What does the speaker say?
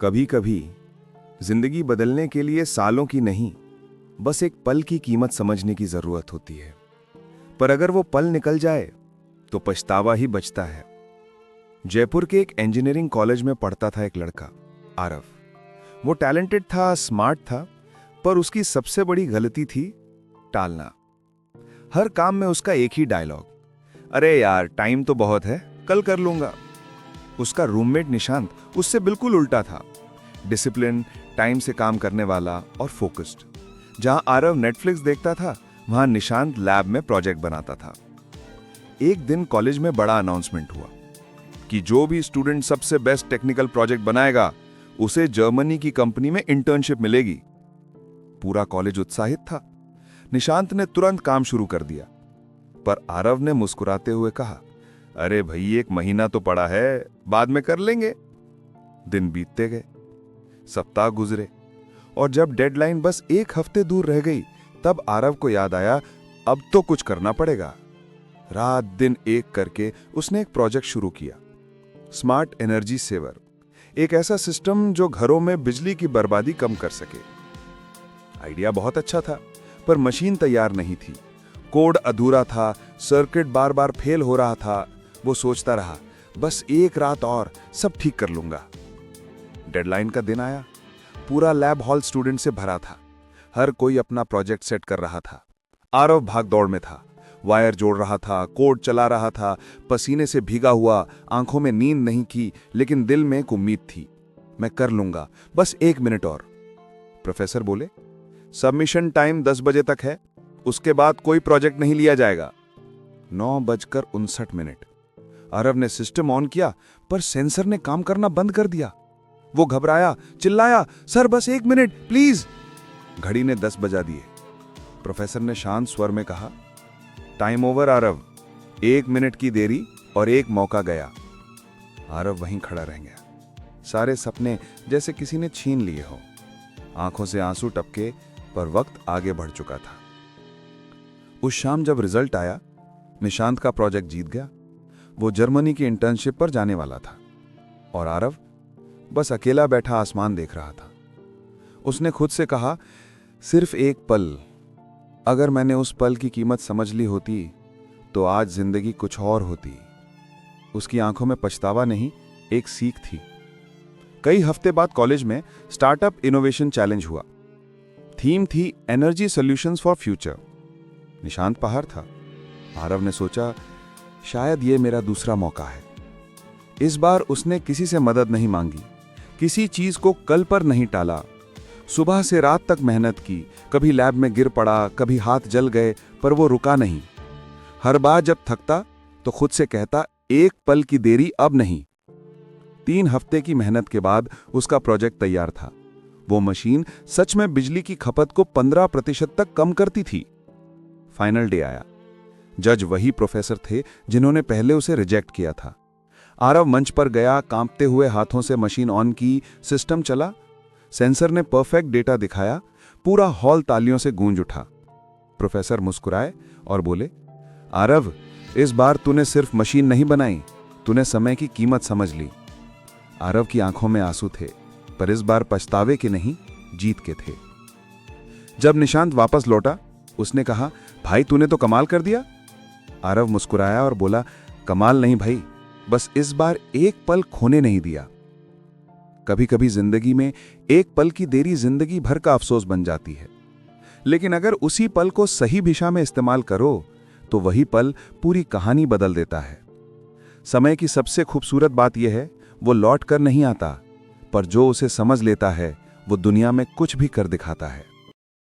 कभी कभी जिंदगी बदलने के लिए सालों की नहीं, बस एक पल की कीमत समझने की जरूरत होती है। पर अगर वो पल निकल जाए तो पछतावा ही बचता है। जयपुर के एक इंजीनियरिंग कॉलेज में पढ़ता था एक लड़का, आरव। वो टैलेंटेड था, स्मार्ट था, पर उसकी सबसे बड़ी गलती थी टालना। हर काम में उसका एक ही डायलॉग, अरे यार टाइम तो बहुत है, कल कर लूंगा। उसका रूममेट निशांत उससे बिल्कुल उल्टा था, डिसिप्लिन, टाइम से काम करने वाला और फोकस्ड। जहां आरव नेटफ्लिक्स देखता था, वहां निशांत लैब में प्रोजेक्ट बनाता था। एक दिन कॉलेज में बड़ा अनाउंसमेंट हुआ कि जो भी स्टूडेंट सबसे बेस्ट टेक्निकल प्रोजेक्ट बनाएगा उसे जर्मनी की कंपनी में इंटर्नशिप मिलेगी। पूरा कॉलेज उत्साहित था। निशांत ने तुरंत काम शुरू कर दिया, पर आरव ने मुस्कुराते हुए कहा, अरे भाई 1 महीना तो पड़ा है, बाद में कर लेंगे। दिन बीतते गए, सप्ताह गुजरे, और जब डेडलाइन बस 1 हफ्ते दूर रह गई, तब आरव को याद आया अब तो कुछ करना पड़ेगा। रात दिन एक करके उसने एक प्रोजेक्ट शुरू किया, स्मार्ट एनर्जी सेवर, एक ऐसा सिस्टम जो घरों में बिजली की बर्बादी कम कर सके। आइडिया बहुत अच्छा था, पर मशीन तैयार नहीं थी, कोड अधूरा था, सर्किट बार बार फेल हो रहा था। वो सोचता रहा, बस 1 रात और सब ठीक कर लूंगा। डेडलाइन का दिन आया। पूरा लैब हॉल स्टूडेंट से भरा था। हर कोई अपना प्रोजेक्ट सेट कर रहा था। आरव भाग दौड़ में था, वायर जोड़ रहा था, कोड चला रहा था, पसीने से भीगा हुआ, आंखों में नींद नहीं की, लेकिन दिल में एक उम्मीद थी, मैं कर लूंगा, बस 1 मिनट और। प्रोफेसर बोले, सबमिशन टाइम 10 बजे तक है, उसके बाद कोई प्रोजेक्ट नहीं लिया जाएगा। 9:59। आरव ने सिस्टम ऑन किया, पर सेंसर ने काम करना बंद कर दिया। वो घबराया, चिल्लाया, सर बस 1 मिनट प्लीज। घड़ी ने 10 बजा दिए। प्रोफेसर ने शांत स्वर में कहा, टाइम ओवर आरव, 1 मिनट की देरी और 1 मौका गया। आरव वहीं खड़ा रह गया। सारे सपने जैसे किसी ने छीन लिए हो। आंखों से आंसू टपके, पर वक्त आगे बढ़ चुका था। उस शाम जब रिजल्ट आया, निशांत का प्रोजेक्ट जीत गया। वो जर्मनी की इंटर्नशिप पर जाने वाला था, और आरव बस अकेला बैठा आसमान देख रहा था। उसने खुद से कहा, सिर्फ 1 पल, अगर मैंने उस पल की कीमत समझ ली होती तो आज जिंदगी कुछ और होती। उसकी आंखों में पछतावा नहीं, एक सीख थी। कई हफ्ते बाद कॉलेज में स्टार्टअप इनोवेशन चैलेंज हुआ। थीम थी energy solutions for future. Nishant बाहर था। आरव ने सोचा, शायद ये मेरा दूसरा मौका है। इस बार उसने किसी से मदद नहीं मांगी, किसी चीज को कल पर नहीं टाला। सुबह से रात तक मेहनत की, कभी लैब में गिर पड़ा, कभी हाथ जल गए, पर वो रुका नहीं। हर बार जब थकता तो खुद से कहता, 1 पल की देरी अब नहीं। 3 हफ्ते की मेहनत के बाद उसका प्रोजेक्ट तैयार था। वो मशीन सच में बिजली की खपत को 15% तक कम करती थी। फाइनल डे आया। जज वही प्रोफेसर थे जिन्होंने पहले उसे रिजेक्ट किया था। आरव मंच पर गया, कांपते हुए हाथों से मशीन ऑन की, सिस्टम चला, सेंसर ने परफेक्ट डेटा दिखाया, पूरा हॉल तालियों से गूंज उठा। प्रोफेसर मुस्कुराए और बोले, आरव, इस बार तूने सिर्फ मशीन नहीं बनाई, तूने समय की कीमत समझ ली। आरव की आंखों में आंसू थे, पर इस बार पछतावे के नहीं, जीत के थे। जब निशांत वापस लौटा, उसने कहा, भाई तूने तो कमाल कर दिया। आरव मुस्कुराया और बोला, कमाल नहीं भाई, बस इस बार 1 पल खोने नहीं दिया। कभी कभी जिंदगी में 1 पल की देरी जिंदगी भर का अफसोस बन जाती है, लेकिन अगर उसी पल को सही दिशा में इस्तेमाल करो तो वही पल पूरी कहानी बदल देता है। समय की सबसे खूबसूरत बात यह है, वो लौट कर नहीं आता, पर जो उसे समझ लेता है वो दुनिया में कुछ भी कर दिखाता है।